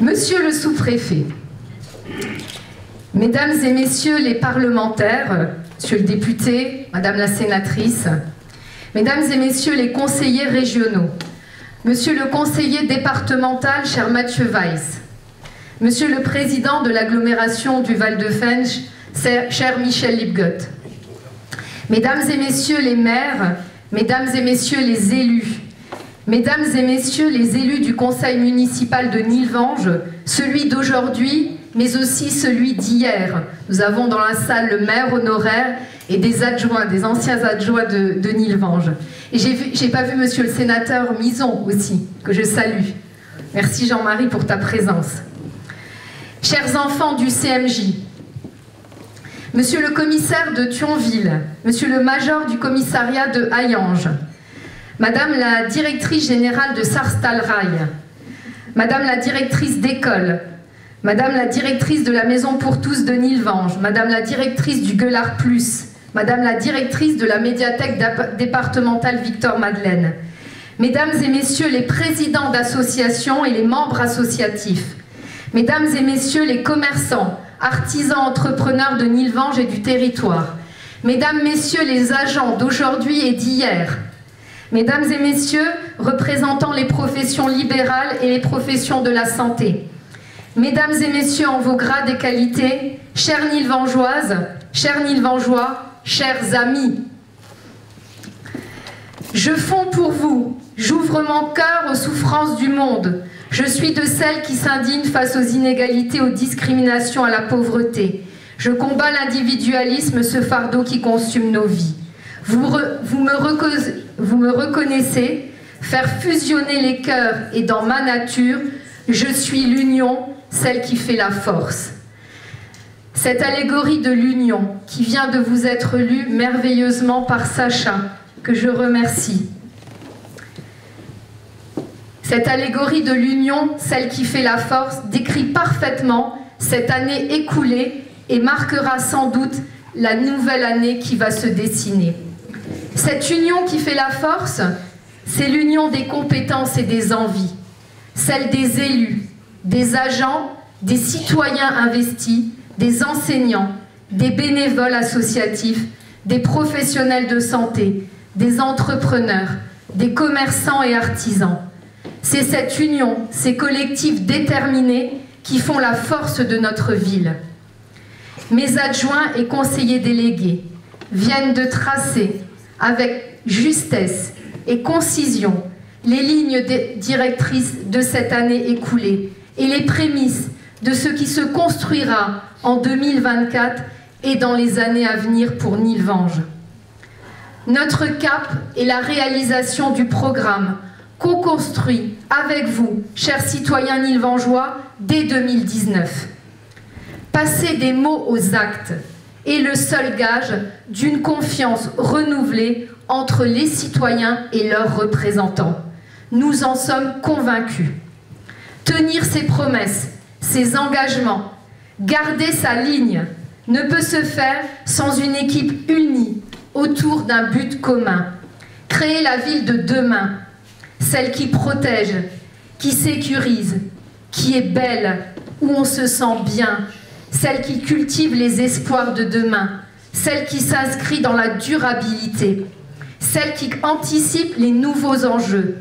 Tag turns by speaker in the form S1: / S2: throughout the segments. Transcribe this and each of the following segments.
S1: Monsieur le sous-préfet, Mesdames et Messieurs les parlementaires, Monsieur le député, Madame la sénatrice, Mesdames et Messieurs les conseillers régionaux, Monsieur le conseiller départemental, cher Mathieu Weiss, Monsieur le président de l'agglomération du Val-de-Fensch, cher Michel Lipgott, Mesdames et Messieurs les maires, Mesdames et Messieurs les élus, Mesdames et Messieurs les élus du conseil municipal de Nilvange, celui d'aujourd'hui, mais aussi celui d'hier. Nous avons dans la salle le maire honoraire et des adjoints, des anciens adjoints de Nilvange. Et j'ai pas vu monsieur le sénateur Mison aussi, que je salue. Merci Jean-Marie pour ta présence. Chers enfants du CMJ, Monsieur le commissaire de Thionville, Monsieur le major du commissariat de Hayange, Madame la directrice générale de Sarstalrail, Madame la directrice d'école, Madame la directrice de la Maison pour tous de Nilvange, Madame la directrice du Gueulard Plus, Madame la directrice de la médiathèque départementale Victor Madeleine, Mesdames et Messieurs les présidents d'associations et les membres associatifs, Mesdames et Messieurs les commerçants, artisans, entrepreneurs de Nilvange et du territoire, Mesdames, Messieurs les agents d'aujourd'hui et d'hier, Mesdames et Messieurs, représentants les professions libérales et les professions de la santé, Mesdames et Messieurs en vos grades et qualités, chères Nilvangeoises, chers Nilvangeois, chers amis, je fonds pour vous, j'ouvre mon cœur aux souffrances du monde, je suis de celles qui s'indignent face aux inégalités, aux discriminations, à la pauvreté. Je combats l'individualisme, ce fardeau qui consume nos vies. Vous me reconnaissez, faire fusionner les cœurs et dans ma nature, je suis l'union, celle qui fait la force. Cette allégorie de l'union qui vient de vous être lue merveilleusement par Sacha, que je remercie. Cette allégorie de l'union, celle qui fait la force, décrit parfaitement cette année écoulée et marquera sans doute la nouvelle année qui va se dessiner. Cette union qui fait la force, c'est l'union des compétences et des envies, celle des élus, des agents, des citoyens investis, des enseignants, des bénévoles associatifs, des professionnels de santé, des entrepreneurs, des commerçants et artisans. C'est cette union, ces collectifs déterminés qui font la force de notre ville. Mes adjoints et conseillers délégués viennent de tracer avec justesse et concision les lignes directrices de cette année écoulée et les prémices de ce qui se construira en 2024 et dans les années à venir pour Nilvange. Notre cap est la réalisation du programme co-construit avec vous, chers citoyens nilvangeois, dès 2019. Passer des mots aux actes est le seul gage d'une confiance renouvelée entre les citoyens et leurs représentants. Nous en sommes convaincus. Tenir ses promesses, ses engagements, garder sa ligne ne peut se faire sans une équipe unie autour d'un but commun. Créer la ville de demain, celle qui protège, qui sécurise, qui est belle, où on se sent bien, celle qui cultive les espoirs de demain, celle qui s'inscrit dans la durabilité, celle qui anticipe les nouveaux enjeux,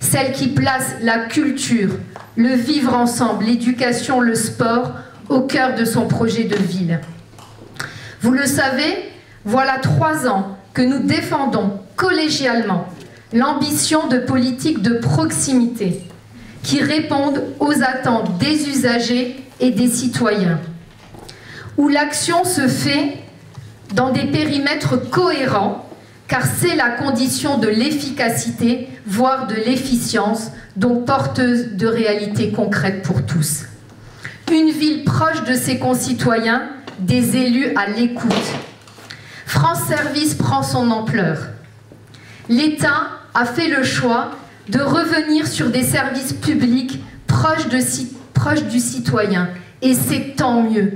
S1: celle qui place la culture, le vivre ensemble, l'éducation, le sport au cœur de son projet de ville. Vous le savez, voilà 3 ans que nous défendons collégialement l'ambition de politiques de proximité qui répondent aux attentes des usagers et des citoyens, où l'action se fait dans des périmètres cohérents, car c'est la condition de l'efficacité, voire de l'efficience, donc porteuse de réalités concrètes pour tous. Une ville proche de ses concitoyens, des élus à l'écoute. France Service prend son ampleur. L'État a fait le choix de revenir sur des services publics proches du citoyen, et c'est tant mieux.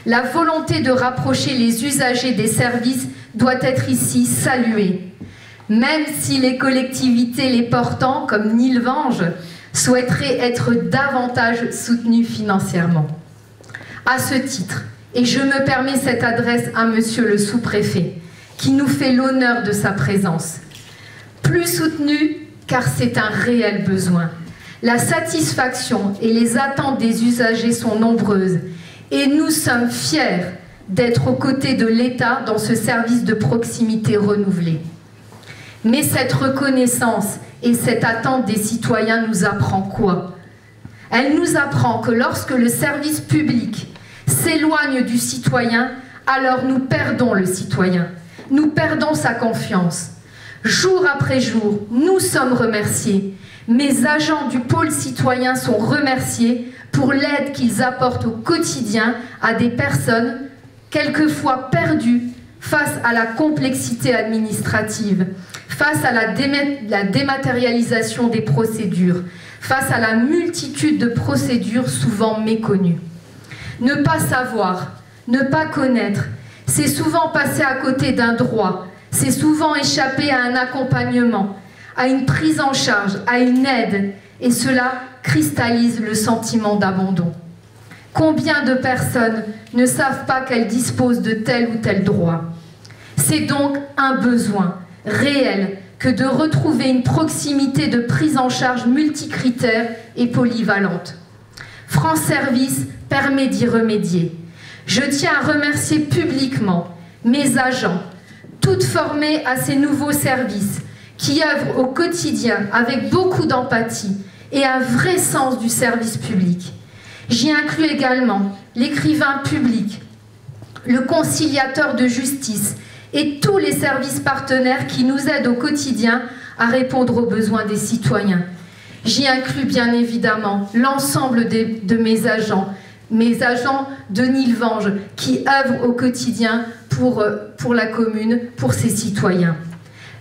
S1: La volonté de rapprocher les usagers des services doit être ici saluée, même si les collectivités les portant, comme Nilvange, souhaiteraient être davantage soutenus financièrement. À ce titre, et je me permets cette adresse à monsieur le sous-préfet, qui nous fait l'honneur de sa présence. Plus soutenu, car c'est un réel besoin. La satisfaction et les attentes des usagers sont nombreuses, et nous sommes fiers d'être aux côtés de l'État dans ce service de proximité renouvelé. Mais cette reconnaissance et cette attente des citoyens nous apprend quoi? Elle nous apprend que lorsque le service public s'éloigne du citoyen, alors nous perdons le citoyen, nous perdons sa confiance. Jour après jour, nous sommes remerciés. Mes agents du pôle citoyen sont remerciés pour l'aide qu'ils apportent au quotidien à des personnes quelquefois perdues face à la complexité administrative, face à la dématérialisation des procédures, face à la multitude de procédures souvent méconnues. Ne pas savoir, ne pas connaître, c'est souvent passer à côté d'un droit, c'est souvent échapper à un accompagnement, à une prise en charge, à une aide, et cela cristallise le sentiment d'abandon. Combien de personnes ne savent pas qu'elles disposent de tel ou tel droit? C'est donc un besoin réel que de retrouver une proximité de prise en charge multicritère et polyvalente. France Service permet d'y remédier. Je tiens à remercier publiquement mes agents, toutes formées à ces nouveaux services, qui œuvrent au quotidien avec beaucoup d'empathie et un vrai sens du service public. J'y inclus également l'écrivain public, le conciliateur de justice et tous les services partenaires qui nous aident au quotidien à répondre aux besoins des citoyens. J'y inclus bien évidemment l'ensemble de mes agents de Nilvange qui œuvrent au quotidien pour la commune, pour ses citoyens.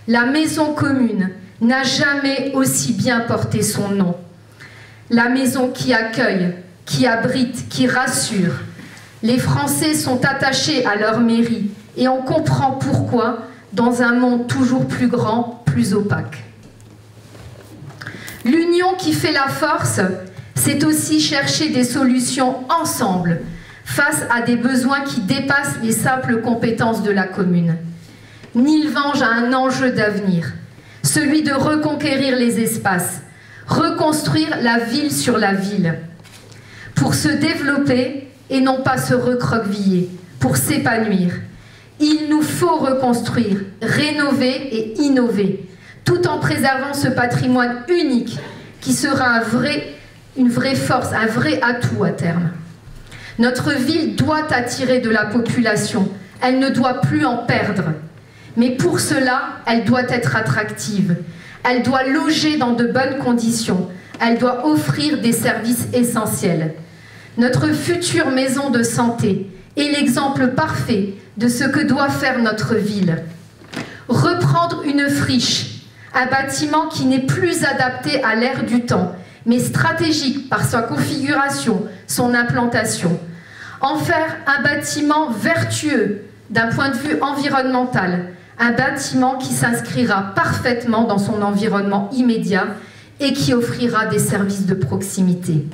S1: La maison commune n'a jamais aussi bien porté son nom. La maison qui accueille, qui abrite, qui rassure. Les Français sont attachés à leur mairie et on comprend pourquoi dans un monde toujours plus grand, plus opaque. L'union qui fait la force, c'est aussi chercher des solutions ensemble face à des besoins qui dépassent les simples compétences de la commune. Nilvange a un enjeu d'avenir, celui de reconquérir les espaces, reconstruire la ville sur la ville, pour se développer et non pas se recroqueviller, pour s'épanouir. Il nous faut reconstruire, rénover et innover, tout en préservant ce patrimoine unique qui sera une vraie force, un vrai atout à terme. Notre ville doit attirer de la population, elle ne doit plus en perdre. Mais pour cela, elle doit être attractive, elle doit loger dans de bonnes conditions, elle doit offrir des services essentiels. Notre future maison de santé est l'exemple parfait de ce que doit faire notre ville. Reprendre une friche, un bâtiment qui n'est plus adapté à l'ère du temps, mais stratégique par sa configuration, son implantation. En faire un bâtiment vertueux d'un point de vue environnemental, un bâtiment qui s'inscrira parfaitement dans son environnement immédiat et qui offrira des services de proximité.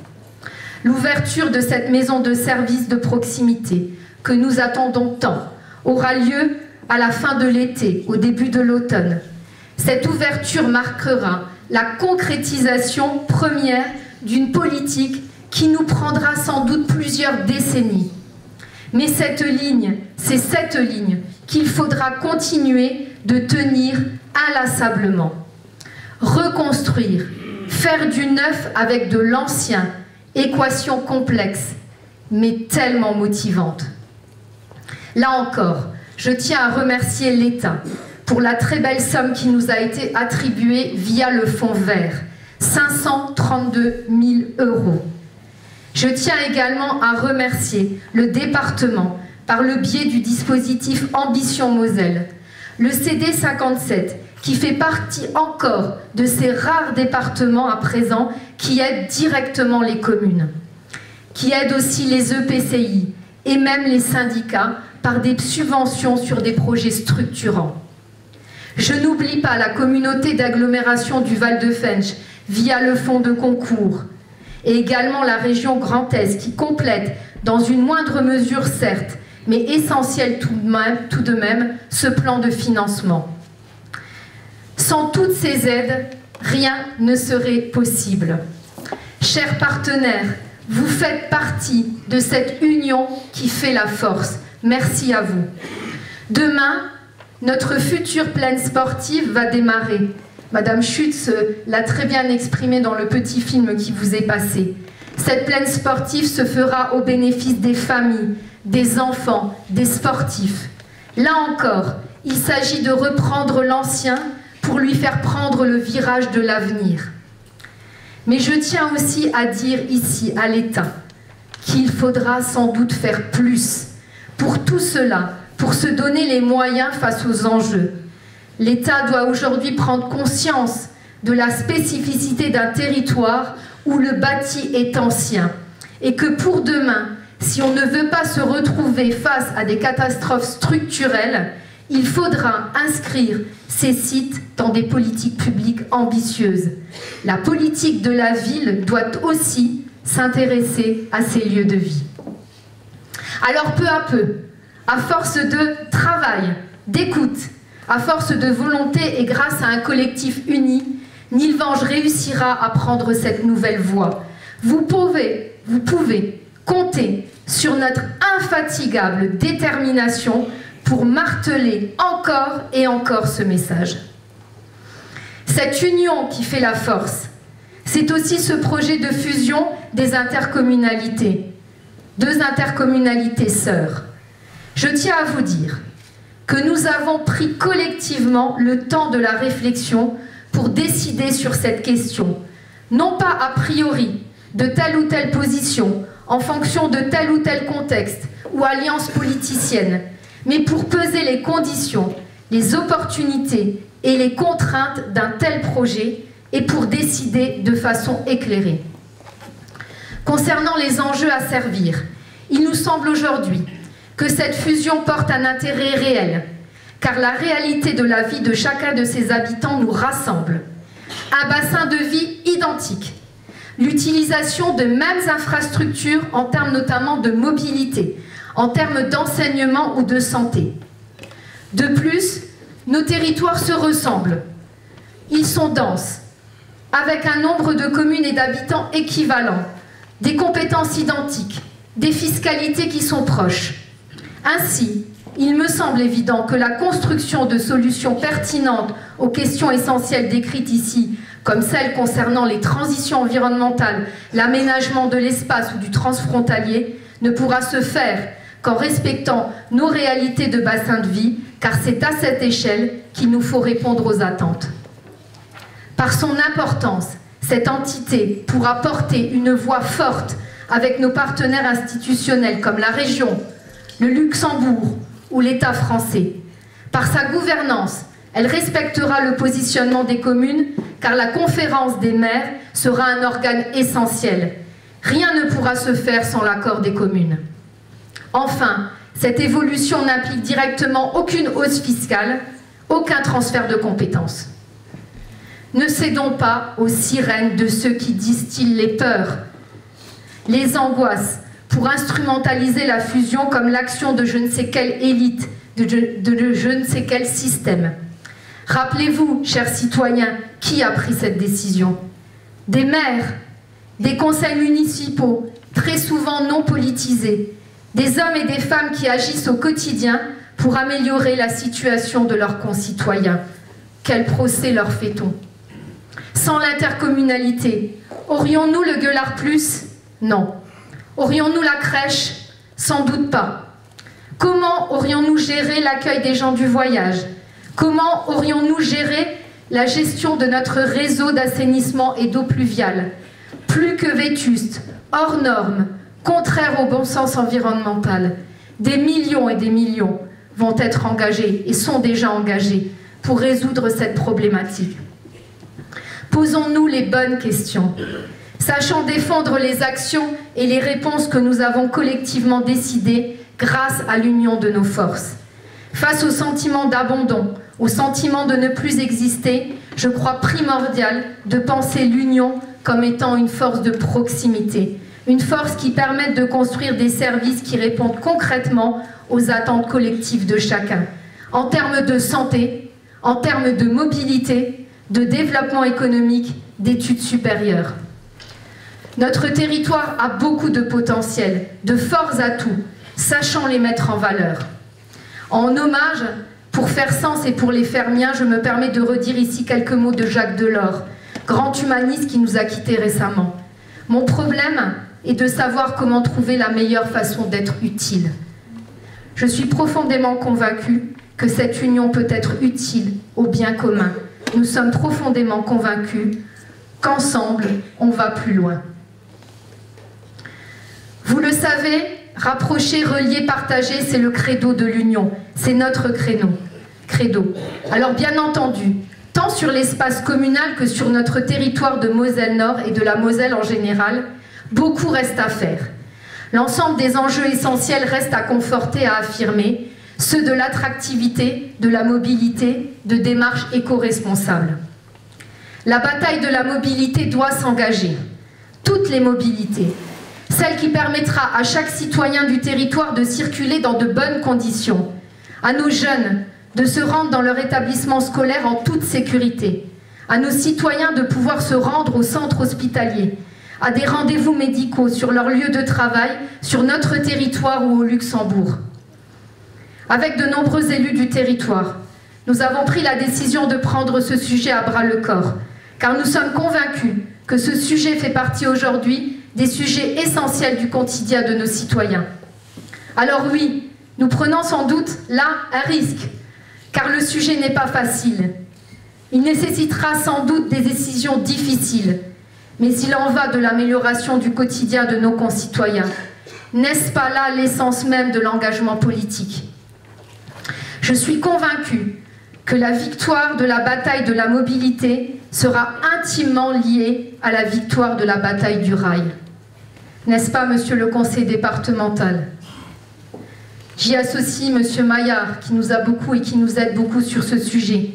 S1: L'ouverture de cette maison de services de proximité, que nous attendons tant, aura lieu à la fin de l'été, au début de l'automne. Cette ouverture marquera la concrétisation première d'une politique qui nous prendra sans doute plusieurs décennies. Mais cette ligne, c'est cette ligne qu'il faudra continuer de tenir inlassablement. Reconstruire, faire du neuf avec de l'ancien, équation complexe, mais tellement motivante. Là encore, je tiens à remercier l'État pour la très belle somme qui nous a été attribuée via le fonds vert, 532 000 €. Je tiens également à remercier le département par le biais du dispositif Ambition Moselle, le CD 57, qui fait partie encore de ces rares départements à présent qui aident directement les communes, qui aident aussi les EPCI et même les syndicats par des subventions sur des projets structurants. Je n'oublie pas la communauté d'agglomération du Val de Fensch, via le fonds de concours, et également la région Grand Est qui complète, dans une moindre mesure certes, mais essentielle tout de même, ce plan de financement. Sans toutes ces aides, rien ne serait possible. Chers partenaires, vous faites partie de cette union qui fait la force. Merci à vous. Demain, notre future plaine sportive va démarrer. Madame Schütz l'a très bien exprimé dans le petit film qui vous est passé. Cette plaine sportive se fera au bénéfice des familles, des enfants, des sportifs. Là encore, il s'agit de reprendre l'ancien pour lui faire prendre le virage de l'avenir. Mais je tiens aussi à dire ici à l'État qu'il faudra sans doute faire plus pour tout cela, pour se donner les moyens face aux enjeux. L'État doit aujourd'hui prendre conscience de la spécificité d'un territoire où le bâti est ancien et que pour demain, si on ne veut pas se retrouver face à des catastrophes structurelles, il faudra inscrire ces sites dans des politiques publiques ambitieuses. La politique de la ville doit aussi s'intéresser à ces lieux de vie. Alors peu à peu, à force de travail, d'écoute, à force de volonté et grâce à un collectif uni, Nilvange réussira à prendre cette nouvelle voie. Vous pouvez compter sur notre infatigable détermination pour marteler encore et encore ce message. Cette union qui fait la force, c'est aussi ce projet de fusion des intercommunalités, 2 intercommunalités sœurs. Je tiens à vous dire que nous avons pris collectivement le temps de la réflexion pour décider sur cette question, non pas a priori de telle ou telle position, en fonction de tel ou tel contexte ou alliance politicienne, mais pour peser les conditions, les opportunités et les contraintes d'un tel projet et pour décider de façon éclairée. Concernant les enjeux à servir, il nous semble aujourd'hui que cette fusion porte un intérêt réel, car la réalité de la vie de chacun de ses habitants nous rassemble. Un bassin de vie identique, l'utilisation de mêmes infrastructures en termes notamment de mobilité, en termes d'enseignement ou de santé. De plus, nos territoires se ressemblent. Ils sont denses, avec un nombre de communes et d'habitants équivalents, des compétences identiques, des fiscalités qui sont proches. Ainsi, il me semble évident que la construction de solutions pertinentes aux questions essentielles décrites ici, comme celles concernant les transitions environnementales, l'aménagement de l'espace ou du transfrontalier, ne pourra se faire qu'en respectant nos réalités de bassin de vie, car c'est à cette échelle qu'il nous faut répondre aux attentes. Par son importance, cette entité pourra porter une voix forte avec nos partenaires institutionnels comme la région, le Luxembourg ou l'État français. Par sa gouvernance, elle respectera le positionnement des communes, car la conférence des maires sera un organe essentiel. Rien ne pourra se faire sans l'accord des communes. Enfin, cette évolution n'implique directement aucune hausse fiscale, aucun transfert de compétences. Ne cédons pas aux sirènes de ceux qui distillent les peurs, les angoisses, pour instrumentaliser la fusion comme l'action de je ne sais quelle élite, de je ne sais quel système. Rappelez-vous, chers citoyens, qui a pris cette décision? Des maires, des conseils municipaux, très souvent non politisés, des hommes et des femmes qui agissent au quotidien pour améliorer la situation de leurs concitoyens. Quel procès leur fait-on? Sans l'intercommunalité, aurions-nous le Gueulard Plus? Non. Aurions-nous la crèche? Sans doute pas. Comment aurions-nous géré l'accueil des gens du voyage? Comment aurions-nous géré la gestion de notre réseau d'assainissement et d'eau pluviale? Plus que vétuste, hors normes, contraire au bon sens environnemental. Des millions et des millions vont être engagés et sont déjà engagés pour résoudre cette problématique. Posons-nous les bonnes questions. Sachant défendre les actions et les réponses que nous avons collectivement décidées grâce à l'union de nos forces. Face au sentiment d'abandon, au sentiment de ne plus exister, je crois primordial de penser l'union comme étant une force de proximité, une force qui permette de construire des services qui répondent concrètement aux attentes collectives de chacun, en termes de santé, en termes de mobilité, de développement économique, d'études supérieures. Notre territoire a beaucoup de potentiel, de forts atouts, sachant les mettre en valeur. En hommage, pour faire sens et pour les faire miens, je me permets de redire ici quelques mots de Jacques Delors, grand humaniste qui nous a quittés récemment. Mon problème est de savoir comment trouver la meilleure façon d'être utile. Je suis profondément convaincue que cette union peut être utile au bien commun. Nous sommes profondément convaincus qu'ensemble, on va plus loin. Vous le savez, rapprocher, relier, partager, c'est le credo de l'union. C'est notre credo. Alors bien entendu, tant sur l'espace communal que sur notre territoire de Moselle-Nord et de la Moselle en général, beaucoup reste à faire. L'ensemble des enjeux essentiels restent à conforter, à affirmer, ceux de l'attractivité, de la mobilité, de démarches éco-responsables. La bataille de la mobilité doit s'engager. Toutes les mobilités. Celle qui permettra à chaque citoyen du territoire de circuler dans de bonnes conditions. À nos jeunes de se rendre dans leur établissement scolaire en toute sécurité. À nos citoyens de pouvoir se rendre au centre hospitalier. À des rendez-vous médicaux sur leur lieu de travail, sur notre territoire ou au Luxembourg. Avec de nombreux élus du territoire, nous avons pris la décision de prendre ce sujet à bras-le-corps, car nous sommes convaincus que ce sujet fait partie aujourd'hui des sujets essentiels du quotidien de nos citoyens. Alors oui, nous prenons sans doute là un risque, car le sujet n'est pas facile. Il nécessitera sans doute des décisions difficiles, mais il en va de l'amélioration du quotidien de nos concitoyens. N'est-ce pas là l'essence même de l'engagement politique ? Je suis convaincue que la victoire de la bataille de la mobilité sera intimement liée à la victoire de la bataille du rail. N'est-ce pas, monsieur le conseil départemental? J'y associe monsieur Maillard, qui nous a beaucoup et qui nous aide beaucoup sur ce sujet.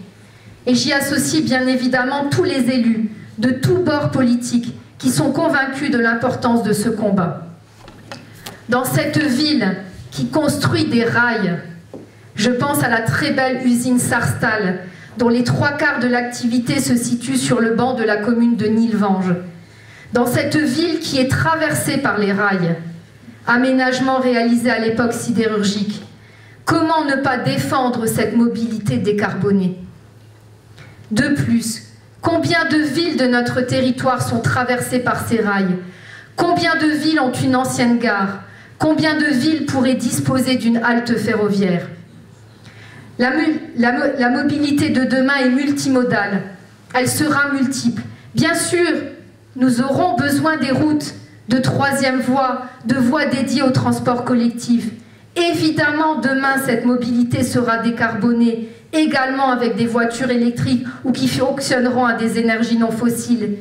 S1: Et j'y associe bien évidemment tous les élus de tous bords politiques qui sont convaincus de l'importance de ce combat. Dans cette ville qui construit des rails, je pense à la très belle usine Sarstal, dont les 3/4 de l'activité se situent sur le banc de la commune de Nilvange. Dans cette ville qui est traversée par les rails, aménagement réalisé à l'époque sidérurgique, comment ne pas défendre cette mobilité décarbonée? De plus, combien de villes de notre territoire sont traversées par ces rails? Combien de villes ont une ancienne gare? Combien de villes pourraient disposer d'une halte ferroviaire? La mobilité de demain est multimodale, elle sera multiple. Bien sûr, nous aurons besoin des routes, de troisième voie, de voies dédiées au transport collectif. Évidemment, demain, cette mobilité sera décarbonée, également avec des voitures électriques ou qui fonctionneront à des énergies non fossiles.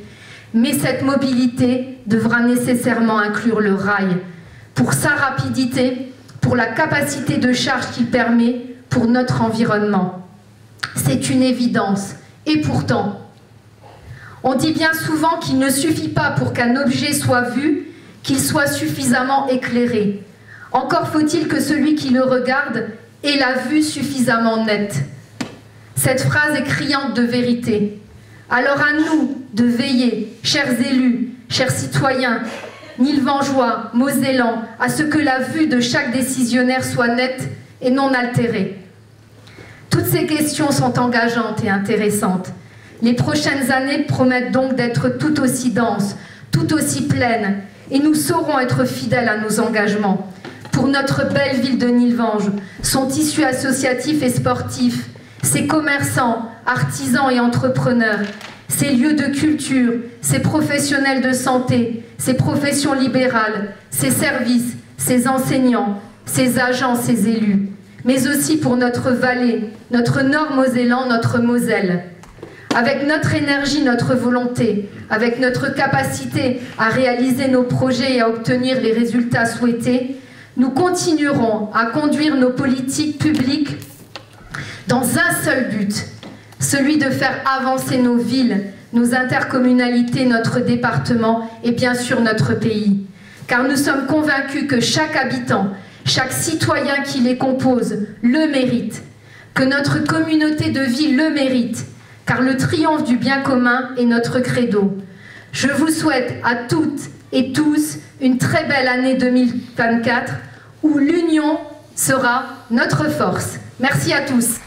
S1: Mais cette mobilité devra nécessairement inclure le rail, pour sa rapidité, pour la capacité de charge qu'il permet, pour notre environnement. C'est une évidence. Et pourtant, on dit bien souvent qu'il ne suffit pas pour qu'un objet soit vu, qu'il soit suffisamment éclairé. Encore faut-il que celui qui le regarde ait la vue suffisamment nette. Cette phrase est criante de vérité. Alors à nous de veiller, chers élus, chers citoyens, Nilvangeois, Mosellans, à ce que la vue de chaque décisionnaire soit nette et non altérée. Toutes ces questions sont engageantes et intéressantes. Les prochaines années promettent donc d'être tout aussi denses, tout aussi pleines, et nous saurons être fidèles à nos engagements. Pour notre belle ville de Nilvange, son tissu associatif et sportif, ses commerçants, artisans et entrepreneurs, ses lieux de culture, ses professionnels de santé, ses professions libérales, ses services, ses enseignants, ses agents, ses élus, mais aussi pour notre vallée, notre nord mosellan, notre Moselle. Avec notre énergie, notre volonté, avec notre capacité à réaliser nos projets et à obtenir les résultats souhaités, nous continuerons à conduire nos politiques publiques dans un seul but, celui de faire avancer nos villes, nos intercommunalités, notre département et bien sûr notre pays. Car nous sommes convaincus que chaque habitant, chaque citoyen qui les compose le mérite, que notre communauté de vie le mérite, car le triomphe du bien commun est notre credo. Je vous souhaite à toutes et tous une très belle année 2024 où l'union sera notre force. Merci à tous.